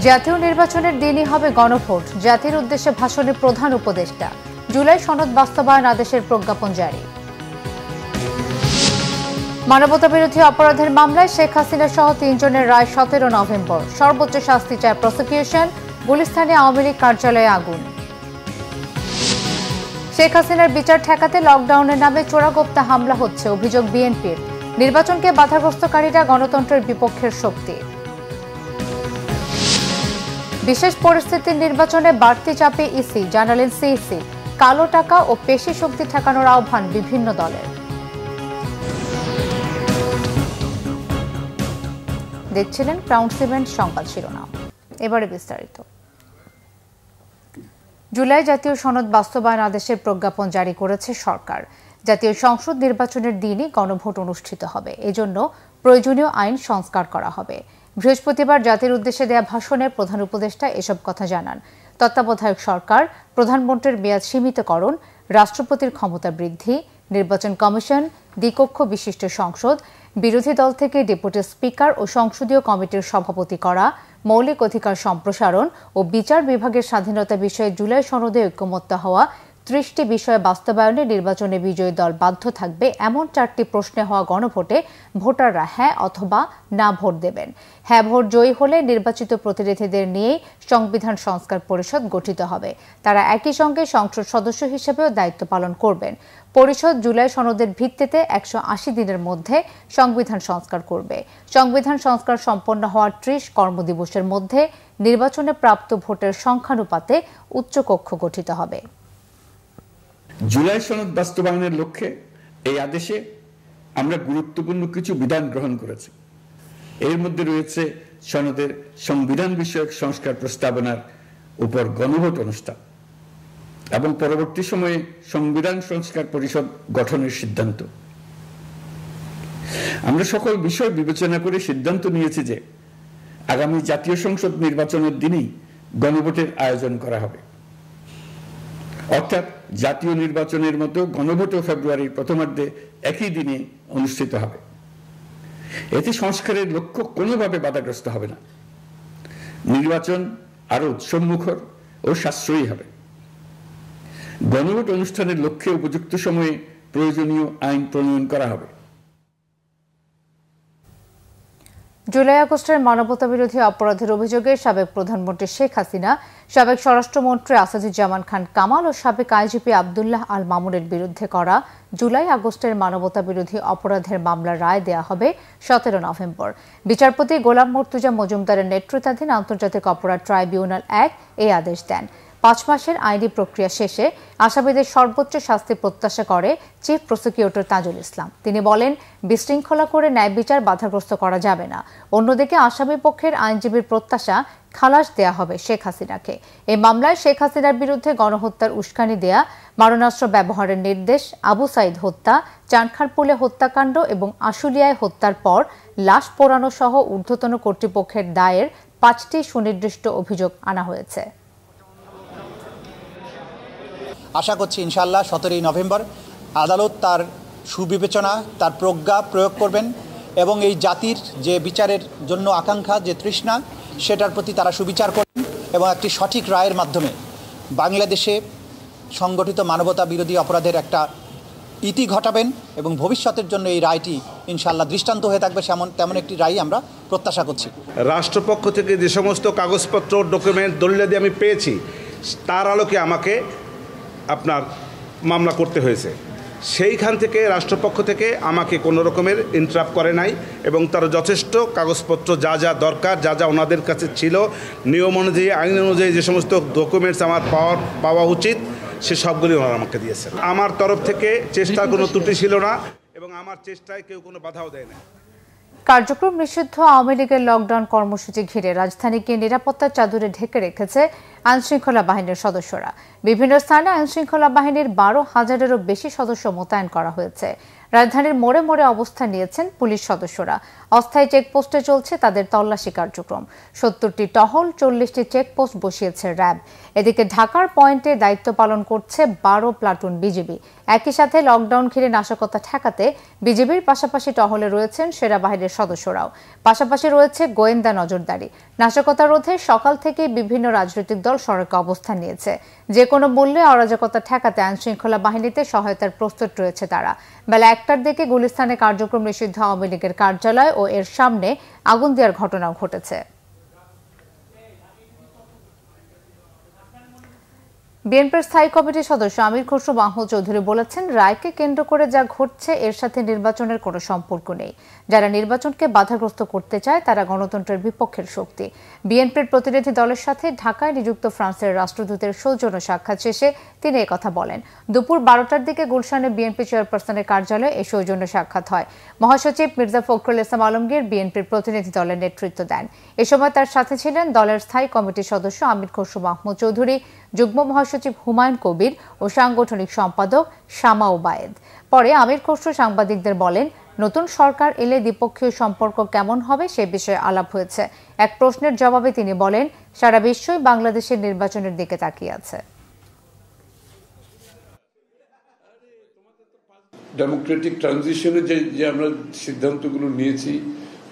জাতীয় নির্বাচনের দিনই হবে গণভোট, জাতির উদ্দেশ্যে ভাষণে প্রধান উপদেষ্টা। জুলাই সনদ বাস্তবায়ন আদেশের প্রজ্ঞাপন জারি। মানবতাবিরোধী অপরাধের মামলায় শেখ হাসিনা সহ 3 জনের রায় 17 নভেম্বর। সর্বোচ্চ শাস্তি চায় প্রসিকিউশন। গুলিস্তানে আওয়ামী লীগ কার্যালয়ে আগুন। শেখ হাসিনার বিচার ঠেকাতে লকডাউনের নামে চোরাগোপ্তা হামলা হচ্ছে, অভিযোগ বিএনপির। নির্বাচনকে বাধাগ্রস্তকারীরা গণতন্ত্রের বিপক্ষের শক্তি। বিশেষ পরিস্থিতির নির্বাচনে বাড়তি চাপে ইসি, জানালেন সিইসি। কালো টাকা ও পেশি শক্তি ঠেকানোর আহ্বান বিভিন্ন দলের। দেখছিলেন ক্রাউন সিমেন্ট সংবাদ শিরোনাম। এবারে বিস্তারিত। জুলাই জাতীয় সনদ বাস্তবায়ন আদেশের প্রজ্ঞাপন জারি করেছে সরকার। জাতীয় সংসদ নির্বাচনের দিনই গণভোট অনুষ্ঠিত হবে, এজন্য প্রয়োজনীয় আইন সংস্কার করা হবে। বৃহস্পতিবার জাতির উদ্দেশ্যে দেয়া ভাষণে প্রধান উপদেষ্টা এসব কথা জানান। তত্ত্বাবধায়ক সরকার, প্রধানমন্ত্রীর মেয়াদ সীমিতকরণ, রাষ্ট্রপতির ক্ষমতা বৃদ্ধি, নির্বাচন কমিশন, দ্বিকক্ষ বিশিষ্ট সংসদ, বিরোধী দল থেকে ডেপুটি স্পিকার ও সংসদীয় কমিটির সভাপতি করা, মৌলিক অধিকার সম্প্রসারণ ও বিচার বিভাগের স্বাধীনতা বিষয়ে জুলাই সনদে ঐকমত্য হওয়া 30টি বিষয় বাস্তবায়নে নির্বাচনে বিজয়ী দল বাধ্য থাকবে এমন 4টি প্রশ্নে হওয়া গণভোটে ভোটাররা হ্যাঁ অথবা না ভোট দেবেন। হ্যাঁ ভোট জয়ী হলে নির্বাচিত প্রতিনিধিদের নিয়েই সংবিধান সংস্কার পরিষদ গঠিত হবে। তারা একই সঙ্গে সংসদ সদস্য হিসেবেও দায়িত্ব পালন করবেন। পরিষদ জুলাই সনদের ভিত্তিতে 180 দিনের মধ্যে সংবিধান সংস্কার করবে। সংবিধান সংস্কার সম্পন্ন হওয়ার 30 কর্মদিবসের মধ্যে নির্বাচনে প্রাপ্ত ভোটের সংখ্যানুপাতে উচ্চকক্ষ গঠিত হবে। জুলাই সনদ বাস্তবায়নের লক্ষ্যে এই আদেশে আমরা গুরুত্বপূর্ণ কিছু বিধান গ্রহণ করেছি। এর মধ্যে রয়েছে সনদের সংবিধান বিষয়ক সংস্কার প্রস্তাবনার উপর গণভোট অনুষ্ঠান এবং পরবর্তী সময়ে সংবিধান সংস্কার পরিষদ গঠনের সিদ্ধান্ত। আমরা সকল বিষয় বিবেচনা করে সিদ্ধান্ত নিয়েছি যে আগামী জাতীয় সংসদ নির্বাচনের দিনই গণভোটের আয়োজন করা হবে, অর্থাৎ জাতীয় নির্বাচনের মতো গণভোটও ফেব্রুয়ারির প্রথমার্ধে একই দিনে অনুষ্ঠিত হবে। এতে সংস্কারের লক্ষ্য কোনোভাবে বাধাগ্রস্ত হবে না। নির্বাচন আরো উৎসবমুখর ও সাশ্রয়ী হবে। গণভোট অনুষ্ঠানের লক্ষ্যে উপযুক্ত সময়ে প্রয়োজনীয় আইন প্রণয়ন করা হবে। জুলাই আগস্টের মানবতাবিরোধী অপরাধের অভিযোগে সাবেক প্রধানমন্ত্রী শেখ হাসিনা, সাবেক স্বরাষ্ট্রমন্ত্রী আসাদুজ্জামান খান কামাল ও সাবেক আইজিপি আব্দুল্লাহ আল মামুনের বিরুদ্ধে করা জুলাই আগস্টের মানবতাবিরোধী অপরাধের মামলার রায় দেয়া হবে 17 নভেম্বর। বিচারপতি গোলাম মর্তুজা মজুমদারের নেতৃত্বাধীন আন্তর্জাতিক অপরাধ ট্রাইব্যুনাল 1 এই আদেশ দেন। 5 মাসের আইনি প্রক্রিয়া শেষে আসামিদের সর্বোচ্চ শাস্তি প্রত্যাশা করে চিফ প্রসিকিউটর তাজুল ইসলাম। তিনি বলেন, বিশৃঙ্খলা করে ন্যায় বিচার বাধাগ্রস্ত করা যাবে না। অন্যদিকে আসামি পক্ষের আইনজীবীর প্রত্যাশা, খালাস দেয়া হবে শেখ হাসিনাকে। এই মামলায় শেখ হাসিনার বিরুদ্ধে গণহত্যার উস্কানি দেয়া, মারণাস্ত্র ব্যবহারের নির্দেশ, আবু সাইদ হত্যা, চানখারপুলে হত্যাকাণ্ড এবং আশুলিয়ায় হত্যার পর লাশ পোড়ানো সহ ঊর্ধ্বতন কর্তৃপক্ষের দায়ের 5টি সুনির্দিষ্ট অভিযোগ আনা হয়েছে। আশা করছি ইনশাআল্লাহ 17 নভেম্বর আদালত তার সুবিবেচনা, তার প্রজ্ঞা প্রয়োগ করবেন এবং এই জাতির যে বিচারের জন্য আকাঙ্ক্ষা, যে তৃষ্ণা, সেটার প্রতি তারা সুবিচার করবেন এবং একটি সঠিক রায়ের মাধ্যমে বাংলাদেশে সংগঠিত মানবতা বিরোধী অপরাধের একটা ইতি ঘটাবেন এবং ভবিষ্যতের জন্য এই রায়টি ইনশাআল্লাহ দৃষ্টান্ত হয়ে থাকবে। তেমন একটি রায় আমরা প্রত্যাশা করছি। রাষ্ট্রপক্ষ থেকে যে সমস্ত কাগজপত্র, ডকুমেন্ট, দলিলাদি আমি পেয়েছি, তার আলোকে আমাকে আপনার মামলা করতে হয়েছে। সেইখান থেকে রাষ্ট্রপক্ষ থেকে আমাকে কোনো রকমের ইন্টারাপ্ট করে নাই এবং তার যথেষ্ট কাগজপত্র যা যা দরকার, যা যা ওনাদের কাছে ছিল, নিয়ম অনুযায়ী, আইন অনুযায়ী যে সমস্ত ডকুমেন্টস আমার পাওয়া উচিত, সে সবগুলি ওনারা আমাকে দিয়েছেন। আমার তরফ থেকে চেষ্টার কোনো ত্রুটি ছিল না এবং আমার চেষ্টায় কেউ কোনো বাধাও দেয় না। কার্যক্রম নিষিদ্ধ আওয়ামী লীগের লকডাউন কর্মসূচি ঘিরে রাজধানীকে নিরাপত্তার চাদরে ঢেকে রেখেছে আইনশৃঙ্খলা বাহিনীর সদস্যরা। বিভিন্ন স্থানে আইনশৃঙ্খলা বাহিনীর 12,000-এরও বেশি সদস্য মোতায়েন করা হয়েছে। রাজধানীর মোড়ে মোড়ে অবস্থান নিয়েছেন পুলিশ সদস্যরা। অস্থায়ী চেকপোস্টে চলছে তাদের তল্লাশি কার্যক্রম। 70টি টহল, 40টি চেকপোস্ট বসিয়েছে র্যাব। এদিকে ঢাকার পয়েন্টে দায়িত্ব পালন করছে 12 প্লাটুন বিজিবি। একই সাথে লকডাউন ঘিরে নাশকতা ঠেকাতে বিজিবির পাশাপাশি টহলে রয়েছেন সেনাবাহিনীর সদস্যরাও। পাশাপাশি রয়েছে গোয়েন্দা নজরদারি। নাশকতা রোধে সকাল থেকে বিভিন্ন রাজনৈতিক দল সড়কে অবস্থান নিয়েছে। যে কোনো মূল্যে অরাজকতা ঠেকাতে আইনশৃঙ্খলা বাহিনীতে সহায়তার প্রস্তুত রয়েছে তারা। বেলা 1টার দিকে গুলিস্তানে কার্যক্রম নিষিদ্ধ আওয়ামী লীগের কার্যালয় ও এর সামনে আগুন দেওয়ার ঘটনাও ঘটেছে। বিএনপির স্থায়ী কমিটির সদস্য আমির খসরু মাহমুদ চৌধুরী বলেছেন, রায়কে কেন্দ্র করে যা ঘটছে এর সাথে নির্বাচনের কোনো সম্পর্ক নেই। যারা নির্বাচনকে বাধাগ্রস্ত করতে চায় তারা গণতন্ত্রের বিপক্ষের শক্তি। বিএনপির প্রতিনিধি দলের সাথে ঢাকায় নিযুক্ত ফ্রান্সের রাষ্ট্রদূতের সৌজন্য সাক্ষাৎ শেষে তিনি একথা বলেন। দুপুর 12টার দিকে গুলশানে বিএনপি চেয়ারপারসনের কার্যালয়ে এই সৌজন্য সাক্ষাৎ হয়। মহাসচিব মির্জা ফখরুল ইসলাম আলমগীর বিএনপির প্রতিনিধি দলের নেতৃত্ব দেন। এ সময় তার সাথে ছিলেন দলের স্থায়ী কমিটির সদস্য আমির খসরু মাহমুদ চৌধুরী, যুগ্ম মহাসচিব হুমায়ুন কবির ও সাংগঠনিক সম্পাদক শামা ওবায়েদ। পরে আমির খসরু সাংবাদিকদের বলেন, নতুন সরকার এলে দ্বিপক্ষীয় সম্পর্ক কেমন হবে সে বিষয়ে আলাপ হয়েছে। এক প্রশ্নের জবাবে তিনি বলেন, সারা বিশ্বই বাংলাদেশের নির্বাচনের দিকে তাকিয়ে আছে। ডেমোক্রেটিক ট্রানজিশনে যে আমরা সিদ্ধান্তগুলো নিয়েছি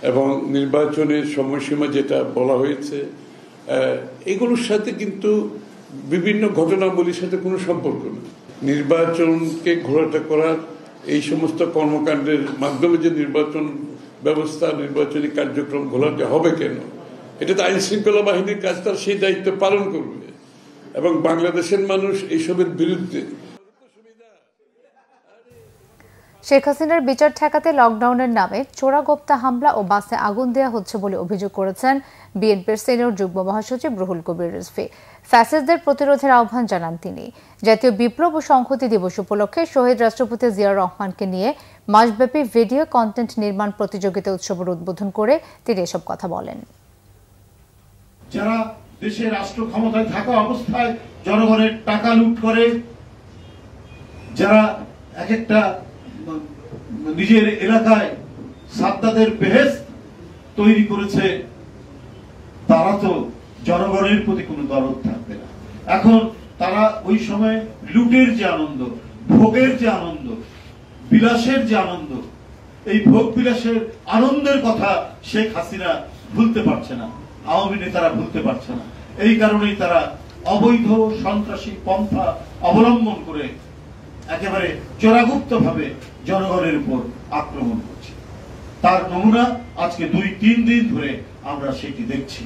এবং নির্বাচনের সময়সীমা যেটা বলা হয়েছে, এগুলোর সাথে কিন্তু বিভিন্ন ঘটনাবলীর সাথে কোনো সম্পর্ক নেই। নির্বাচনকে ঘোরাটা করার এই সমস্ত কর্মকাণ্ডের মাধ্যমে যে নির্বাচন ব্যবস্থা, নির্বাচনী কার্যক্রম ঘোলাটে হবে কেন, এটা তো আইন শৃঙ্খলা বাহিনীর কাজ, তার সেই দায়িত্ব পালন করবে এবং বাংলাদেশের মানুষ এইসবের বিরুদ্ধে। শেখ হাসিনার বিচার ঠেকাতে লকডাউনের নামে চোরাগোপ্তা হামলা ও বাসে আগুন দেওয়া হচ্ছে বলে অভিযোগ করেছেন বিএনপির সিনিয়র যুগ্ম মহাসচিব রুহুল কবির রিজভী। ফ্যাসিস্টদের প্রতিরোধের আহ্বান জানান তিনি। জাতীয় বিপ্লব ও সংহতি দিবস উপলক্ষে শহীদ রাষ্ট্রপতি জিয়াউর রহমানকে নিয়ে মাসব্যাপী ভিডিও কন্টেন্ট নির্মাণ প্রতিযোগিতা উৎসবের উদ্বোধন করে তিনি এসব কথা বলেন। যারা দেশের রাষ্ট্র ক্ষমতায় থাকা অবস্থায় জনগণের টাকা লুট করে, যারা এক একটা নিজের এলাকায় সাদ্দাদের বেহেশত তৈরি করেছে, তারা তো জনগণের প্রতি কোনো দরদ থাকবে না। এখন তারা ওই সময় লুটের যে আনন্দ, ভোগের যে আনন্দ, বিলাসের যে আনন্দ, এই ভোগ বিলাসের আনন্দের কথা শেখ হাসিনা ভুলতে পারছে না, আওয়ামী নেতারা ভুলতে পারছে না। এই কারণেই তারা অবৈধ সন্ত্রাসী পন্থা অবলম্বন করে একেবারে চোরাগুপ্ত ভাবে জনগণের উপর আক্রমণ করছে। তার নমুনা আজকে 2-3 দিন ধরে আমরা সেটি দেখছি।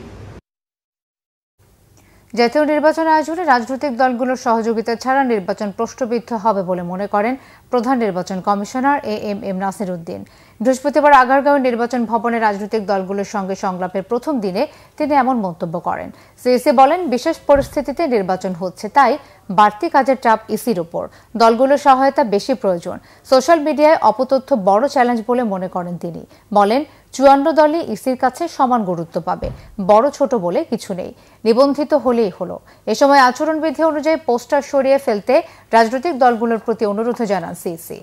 জাতীয় নির্বাচন আয়োজনে রাজনৈতিক দলগুলোর সহযোগিতা ছাড়া নির্বাচন প্রশ্নবিদ্ধ হবে বলে মনে করেন প্রধান নির্বাচন কমিশনার এএমএম নাসির উদ্দিন। বৃহস্পতিবার আগারগাঁও নির্বাচন ভবনে রাজনৈতিক দলগুলোর সঙ্গে সংলাপের প্রথম দিনে তিনি এমন মন্তব্য করেন। সিইসি বলেন, বিশেষ পরিস্থিতিতে নির্বাচন হচ্ছে, তাই বাড়তি কাজের চাপ ইসির উপর। দলগুলোর সহায়তা বেশি প্রয়োজন। সোশ্যাল মিডিয়ায় অপতথ্য বড় চ্যালেঞ্জ বলে মনে করেন তিনি। বলেন, 54 দলই ইসির কাছে সমান গুরুত্ব পাবে, বড় ছোট বলে কিছু নেই, নিবন্ধিত হলেই হলো। এ সময় আচরণবিধি অনুযায়ী পোস্টার সরিয়ে ফেলতে রাজনৈতিক দলগুলোর প্রতি অনুরোধ জানান সিইসি।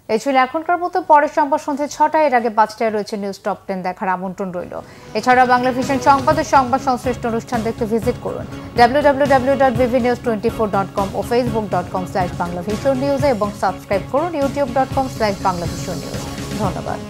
এই ছিল এখনকার মতো। পরের সংবাদ সন্ধ্যে 6টায়, এর আগে 5টায় রয়েছে নিউজ টপ 10 দেখার আমন্ত্রণ রইল। এছাড়া বাংলা ভিশন সংবাদের সংবাদ সংশ্লিষ্ট অনুষ্ঠান দেখতে ভিজিট করুন www.bvnews24.com ও facebook.com/banglavisionnews এবং সাবস্ক্রাইব করুন youtube.com/banglavisionnews। ধন্যবাদ।